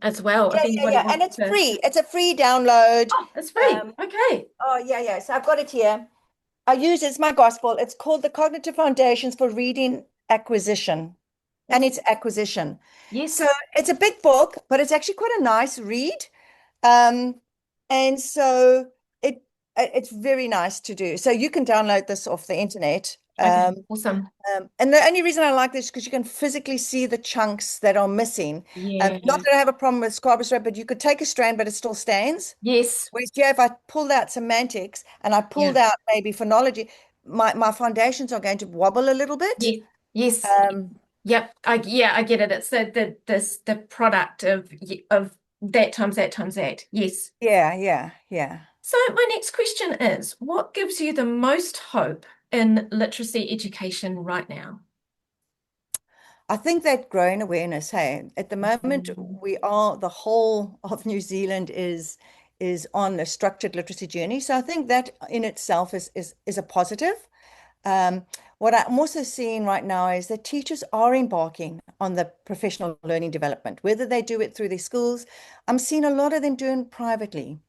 as well yeah, if yeah, anybody yeah. And wants it's to. free. It's a free download. Oh, it's free. Um, Okay. oh, yeah, yeah. So I've got it here. It's my gospel. It's called The Cognitive Foundations for Reading Acquisition, and Awesome. it's acquisition. So Yes. it's a big book, but it's actually quite a nice read. Um, and so it's very nice to do. So you can download this off the internet. Okay. Awesome. And the only reason I like this is because you can physically see the chunks that are missing. Not Yeah. that I have a problem with Scarborough, but you could take a strand, but it still stands. Yes. Whereas here, if I pulled out semantics and I Yeah. pulled out maybe phonology, my foundations are going to wobble a little bit. Yes. Yes. Um, Yep. I get it. It's the product of that times that. Yes. yeah, yeah, yeah. So my next question is, what gives you the most hope in literacy education right now? I think that growing awareness, hey, at the moment Mm. the whole of New Zealand is on a structured literacy journey. So I think that in itself is a positive. Um, what I'm also seeing right now is that teachers are embarking on the professional learning development, whether they do it through their schools. I'm seeing a lot of them doing privately.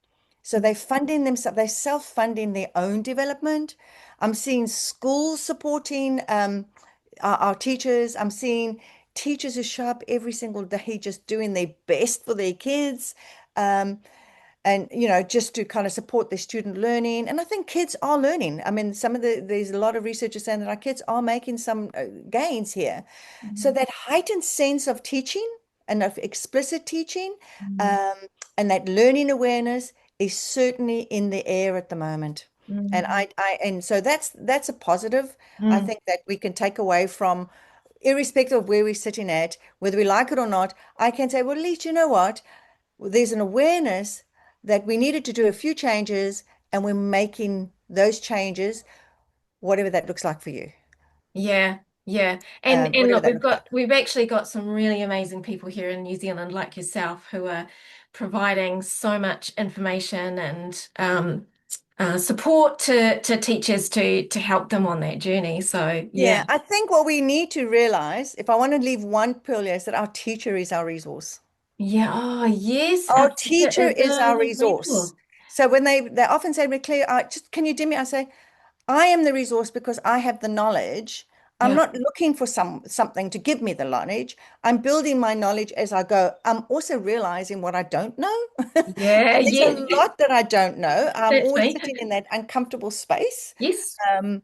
So they're funding themselves, they're self-funding their own development. I'm seeing schools supporting our teachers. I'm seeing teachers who show up every single day just doing their best for their kids. Um, and just to kind of support their student learning. And I think kids are learning. I mean, there's a lot of researchers saying that our kids are making some gains here. So Mm, that heightened sense of teaching and of explicit teaching, mm, um, and that learning awareness is certainly in the air at the moment. And mm, and so that's a positive. I mm. think that we can take away from, irrespective of where we're sitting at, whether we like it or not. I can say, well, at least you know what? There's an awareness that we needed to do a few changes, and we're making those changes, whatever that looks like for you, Yeah, yeah. And whatever look, that looks like. we've actually got some really amazing people here in New Zealand like yourself who are providing so much information and support to teachers to help them on that journey. So yeah. Yeah, I think what we need to realize, if I want to leave one pearl here, is that our teacher is our resource. Yeah. Oh, yes. Our Our teacher teacher is is our a resource. resource. So when they often say, Claire, just can you do me? I say, I am the resource because I have the knowledge. I'm Yeah. not looking for something to give me the knowledge. I'm building my knowledge as I go. I'm also realizing what I don't know. Yeah. And there's a Yeah. lot that I don't know. I'm That's always me. sitting in that uncomfortable space. Yes. Um,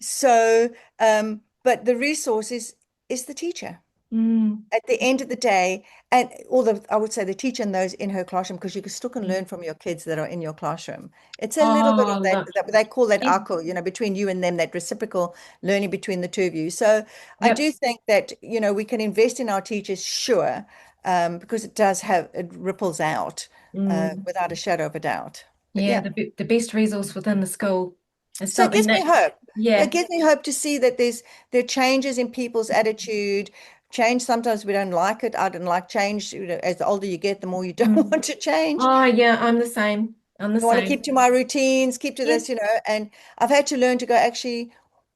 so, but the resource is the teacher Mm. at the end of the day, and all the I would say the teacher and those in her classroom, because you can still can learn from your kids that are in your classroom. It's a little bit of Oh, that, look. that they call that Yes. arco, between you and them, that reciprocal learning between the two of you. So I Yep. do think that, we can invest in our teachers, sure, because it ripples out Mm. without a shadow of a doubt. But Yeah, yeah. the best resource within the school is So it something gives me that, hope. It yeah. gives me hope to see that there are changes in people's attitude. Change, sometimes we don't like it. I don't like change. As the older you get, the more you don't Mm. want to change. Oh, yeah, I'm the same. I'm the I want to same. keep to my routines, keep to Yes. this, and I've had to learn to go, actually,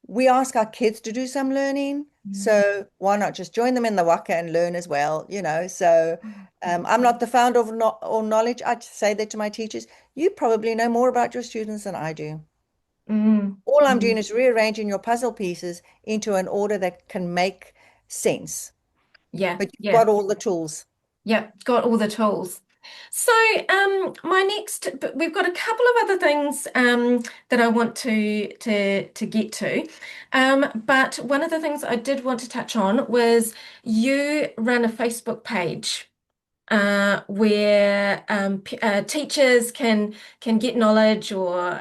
we ask our kids to do some learning. Mm. So why not just join them in the waka and learn as well? So I'm not the founder of no all knowledge. I say that to my teachers. You probably know more about your students than I do. Mm. All I'm doing Mm. is rearranging your puzzle pieces into an order that can make sense. Yeah, But you've yeah. got all the tools. Yeah, got all the tools. So, my next, but we've got a couple of other things that I want to get to. But one of the things I did want to touch on was you run a Facebook page where teachers can get knowledge, or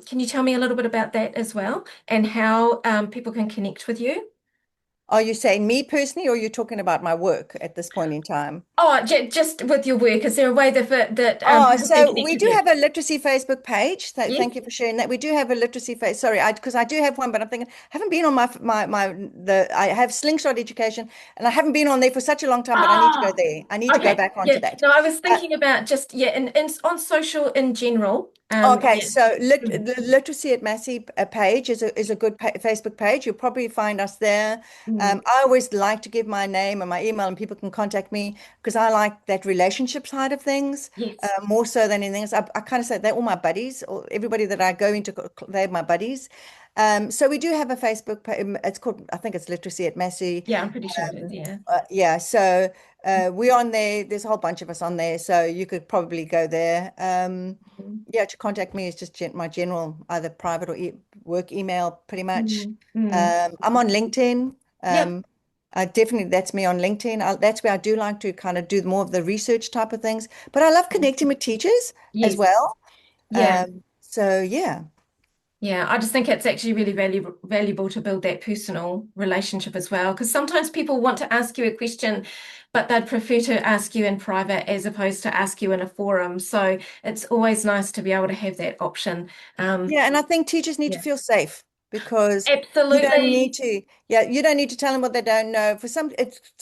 can you tell me a little bit about that as well, and how people can connect with you? Are you saying me personally, or you're talking about my work at this point in time? Oh, j just with your work, is there a way that Oh, people can so connect we with do you? have a literacy Facebook page. So Yes. thank you for sharing that. We do have a literacy face. Sorry, because I do have one, but I'm thinking I haven't been on I have Slingshot Education, and I haven't been on there for such a long time. But I need to go Ah, there. I need to go okay. back onto Yeah. that. No, I was Uh, thinking about just yeah, and on social in general. Okay, Yeah. so Mm, the Literacy at Massey page is a good pa Facebook page. You'll probably find us there. mm, I always like to give my name and my email, and people can contact me because I like that relationship side of things yes. more so than anything else. I kind of say they're all my buddies, or everybody that I go into, they're my buddies. So we do have a Facebook page. It's called, I think it's Literacy at Massey. Yeah, I'm pretty sure it is. Yeah. Yeah, so we're on there. There's a whole bunch of us on there, so you could probably go there. Mm, Yeah, to contact me is just my general, either private or e work email, pretty much. mm, mm. I'm on LinkedIn. Yep. Um, definitely, that's me on LinkedIn. That's where I do like to kind of do more of the research type of things. But I love connecting with teachers as Yes. well. Yeah. So yeah. Yeah, I just think it's actually really valuable to build that personal relationship as well. Because sometimes people want to ask you a question, but they'd prefer to ask you in private as opposed to ask you in a forum. So it's always nice to be able to have that option. Um, Yeah, and I think teachers need to yeah, feel safe because you don't need absolutely. to, yeah, you don't need to tell them what they don't know.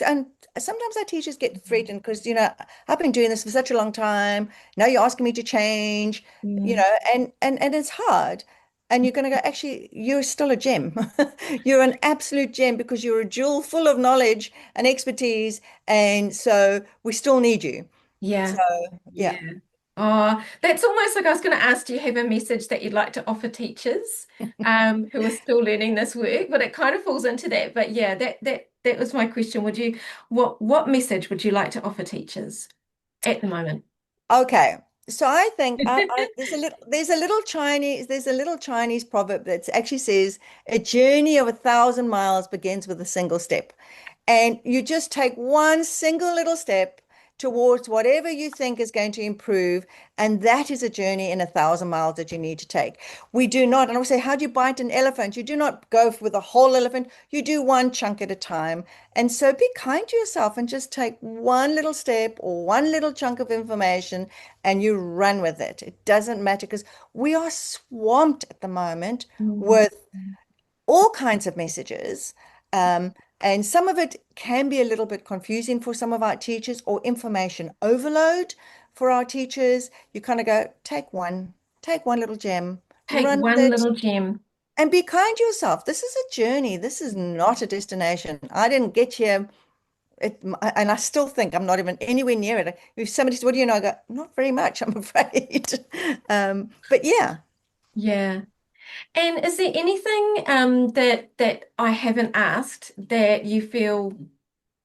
And sometimes our teachers get threatened because, I've been doing this for such a long time. Now you're asking me to change, Mm, and it's hard. And you're going to go, actually, you're still a gem. You're an absolute gem because you're a jewel full of knowledge and expertise. And so we still need you. So, yeah, yeah. yeah. Oh, that's almost like I was going to ask, do you have a message that you'd like to offer teachers who are still learning this work? But it kind of falls into that. But yeah, that was my question. What message would you like to offer teachers at the moment? Okay. So I think there's a little Chinese proverb that actually says a journey of 1,000 miles begins with a single step. And you just take one single little step towards whatever you think is going to improve. And that is a journey in 1,000 miles that you need to take. We do not, and I would say, how do you bite an elephant? You do not go with a whole elephant. You do one chunk at a time. And so be kind to yourself and just take one little step or one little chunk of information and you run with it. It doesn't matter because we are swamped at the moment Mm. with all kinds of messages. Um, and some of it can be a little bit confusing for some of our teachers or information overload for our teachers. You kind of go, take one little gem, Take run with one it, little gem. and be kind to yourself. This is a journey. This is not a destination. I didn't get here. And I still think I'm not even anywhere near it. If somebody says, "What do you know?" I go, "Not very much, I'm afraid." But yeah. Yeah. And is there anything that I haven't asked that you feel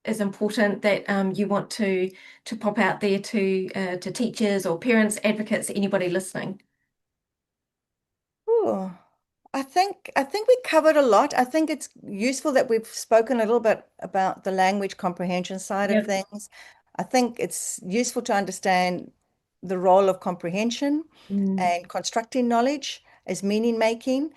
is important that you want to pop out there to teachers or parents, advocates, anybody listening? Ooh. I think we covered a lot. I think it's useful that we've spoken a little bit about the language comprehension side of Yep. things. I think it's useful to understand the role of comprehension Mm. and constructing knowledge as meaning making.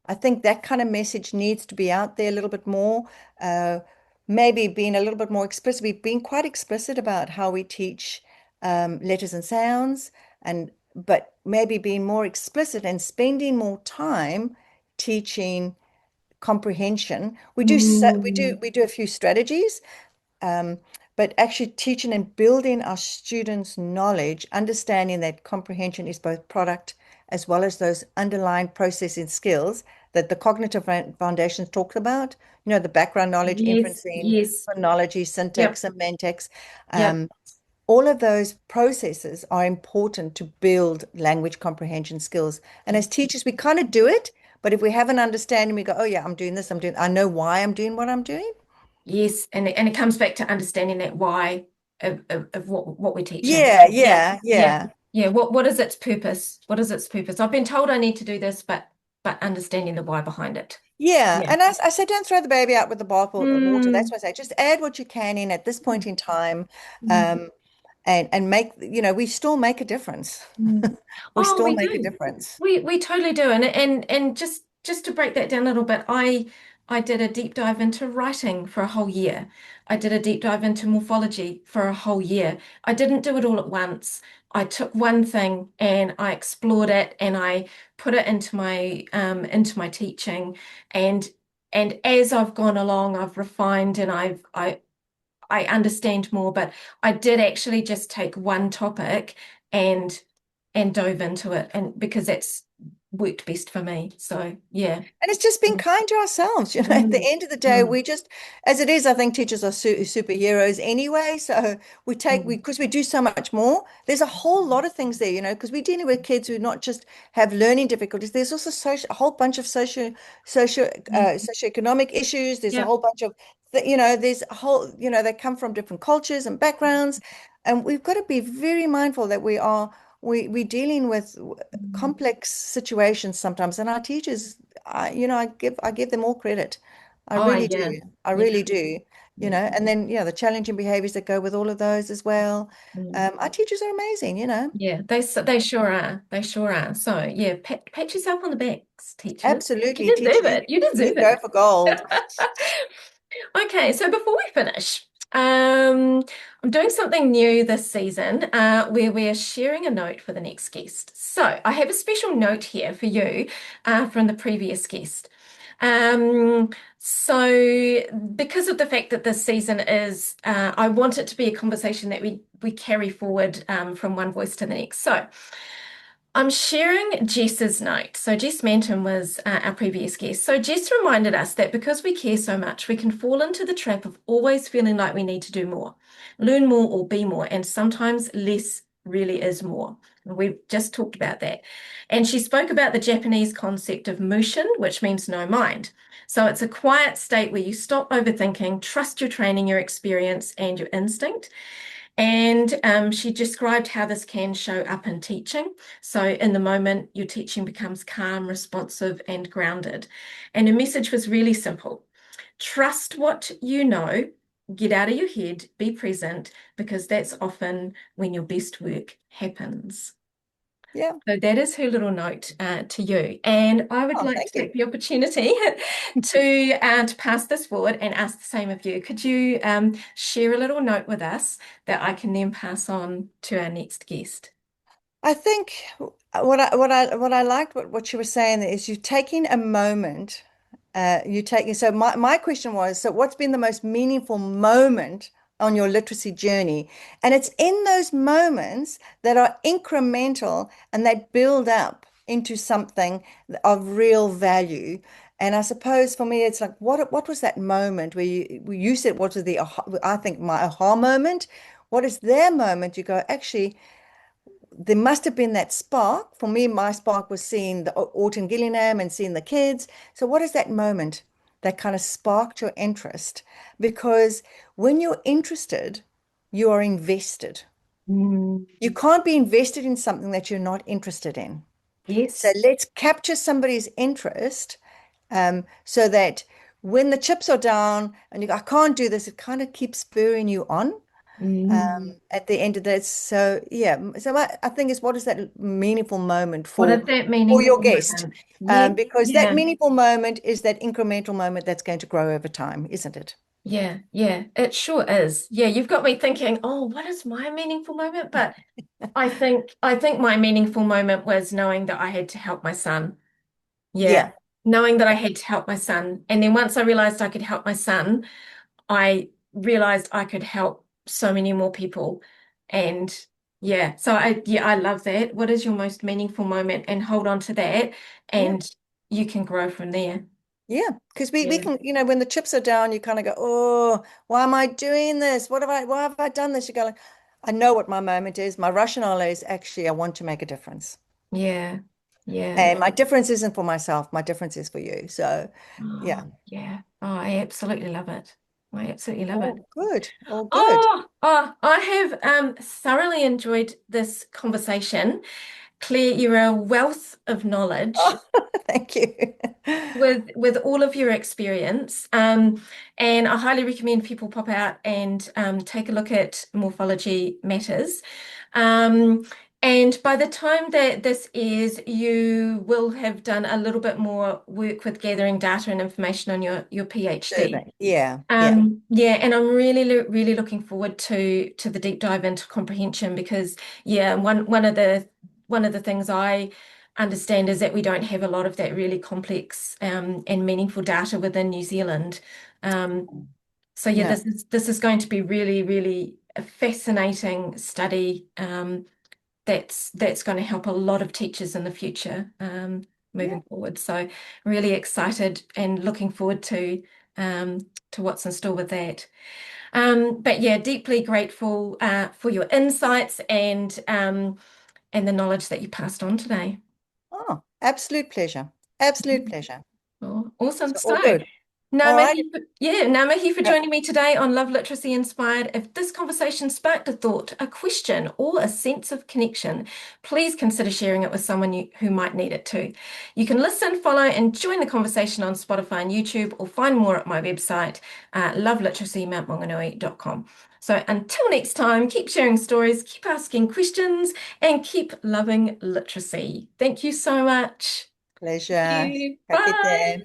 I think that kind of message needs to be out there a little bit more. Uh, Maybe being a little bit more explicit. We've been quite explicit about how we teach letters and sounds, and but maybe being more explicit and spending more time teaching comprehension. Mm. We do a few strategies, um, but actually teaching and building our students' knowledge, understanding that comprehension is both product as well as those underlying processing skills that the cognitive foundations talked about, the background knowledge, Yes, inferencing, yes. phonology, syntax, Yep, semantics. yep. Um, all of those processes are important to build language comprehension skills. And as teachers, we kind of do it, but if we have an understanding, we go, oh yeah, I'm doing this, I know why I'm doing what I'm doing. Yes, and it comes back to understanding that why of what we're teaching. Yeah, Yeah, yeah, yeah, yeah. yeah. What is its purpose? What is its purpose? I've been told I need to do this, but understanding the why behind it. Yeah, Yeah. and I say don't throw the baby out with the water. That's Mm, what I say. Just add what you can in at this point in time, mm, um, and make, we still make a difference. mm. We Oh, still we make a do. difference. We totally do. And just to break that down a little bit, I did a deep dive into writing for a whole year. I did a deep dive into morphology for a whole year. I didn't do it all at once. I took one thing and I explored it and I put it into my teaching and as I've gone along, I've refined and I understand more, but I did actually just take one topic and dove into it and because that's worked best for me. So yeah. And it's just being kind to ourselves. At the Mm, end of the day, mm, we just, as it is, I think teachers are superheroes anyway. So mm, because we do so much more, there's a whole lot of things there, because we're dealing with kids who not just have learning difficulties, there's also a whole bunch of mm. socioeconomic issues. There's a Yep. whole bunch of, there's a whole, they come from different cultures and backgrounds. And we've got to be very mindful that we're dealing with Mm. complex situations sometimes, and our teachers, I give them all credit. I Oh really yeah. do. I Yeah. really do. Yeah. And then the challenging behaviors that go with all of those as well. Mm. Our teachers are amazing. Yeah, they sure are. They sure are. So yeah, pat yourself on the backs, teachers. You Absolutely, deserve teachers, it. You you deserve go it. for gold. Okay, so before we finish, I'm doing something new this season where we're sharing a note for the next guest. So I have a special note here for you from the previous guest. Um, so because of the fact that this season is, I want it to be a conversation that we carry forward from one voice to the next. So I'm sharing Jess's note. So Jess Manton was our previous guest. So Jess reminded us that because we care so much, we can fall into the trap of always feeling like we need to do more, learn more or be more, and sometimes less really is more. We've just talked about that. And she spoke about the Japanese concept of mushin, which means no mind. So it's a quiet state where you stop overthinking, trust your training, your experience, and your instinct. And she described how this can show up in teaching. So, in the moment, your teaching becomes calm, responsive, and grounded. And her message was really simple: trust what you know, get out of your head, be present, because that's often when your best work happens. Yeah. So that is her little note to you. And I would Oh, like thank to you. take the opportunity to pass this forward and ask the same of you. Could you share a little note with us that I can then pass on to our next guest? I think what I liked what you were saying is you're taking a moment, you taking so my question was, so what's been the most meaningful moment on your literacy journey? And it's in those moments that are incremental and they build up into something of real value. And I suppose for me, it's like, what was that moment where you said, what was the I think my aha moment? What is their moment? You go, actually, there must have been that spark. For me, my spark was seeing the Autumn Gillingham and seeing the kids. So what is that moment that kind of sparked your interest? Because when you're interested, you are invested. Mm, You can't be invested in something that you're not interested in. So yes. let's capture somebody's interest, so that when the chips are down and you go, I can't do this, it kind of keeps spurring you on Mm. at the end of that. So yeah, so I think is what is that meaningful moment What is that for your meaningful guest? moment? Yeah, Because that yeah, meaningful moment is that incremental moment that's going to grow over time, isn't it? yeah, yeah. It sure is. Yeah, you've got me thinking, oh, what is my meaningful moment? But I think my meaningful moment was knowing that I had to help my son. Yeah, Yeah, knowing that I had to help my son. And then once I realized I could help my son, I realized I could help so many more people. And yeah, so I love that. What is your most meaningful moment? And hold on to that, yeah, and you can grow from there. yeah. Because we Yeah. can, when the chips are down, you kind of go, oh, why am I doing this? Why have I done this? You go like, I know what my moment is. My rationale is actually I want to make a difference. Yeah. Yeah. And my difference isn't for myself, my difference is for you. So yeah. Oh, yeah. Oh, I absolutely love it. I absolutely love it. All good. All good. I have thoroughly enjoyed this conversation. Claire, you're a wealth of knowledge Oh, thank you. with all of your experience. And I highly recommend people pop out and take a look at Morphology Matters. Um, and by the time that this is, you will have done a little bit more work with gathering data and information on your PhD. Survey. Yeah, yeah, Yeah, and I'm really looking forward to the deep dive into comprehension because yeah, one of the things I understand is that we don't have a lot of that really complex and meaningful data within New Zealand. So yeah, no, this is going to be really a fascinating study that's going to help a lot of teachers in the future yeah. moving forward. So really excited and looking forward um, to what's in store with that. But yeah, deeply grateful for your insights and the knowledge that you passed on today. Oh, absolute pleasure. Absolute pleasure. Oh, awesome. So So, all good. All right. Ngā mihi for Yeah. joining me today on Love Literacy Inspired. If this conversation sparked a thought, a question, or a sense of connection, please consider sharing it with someone who might need it too. You can listen, follow, and join the conversation on Spotify and YouTube, or find more at my website, loveliteracymountmaunganui.com. So until next time, keep sharing stories, keep asking questions, and keep loving literacy. Thank you so much. Thank Pleasure. you. Ka kite. Bye.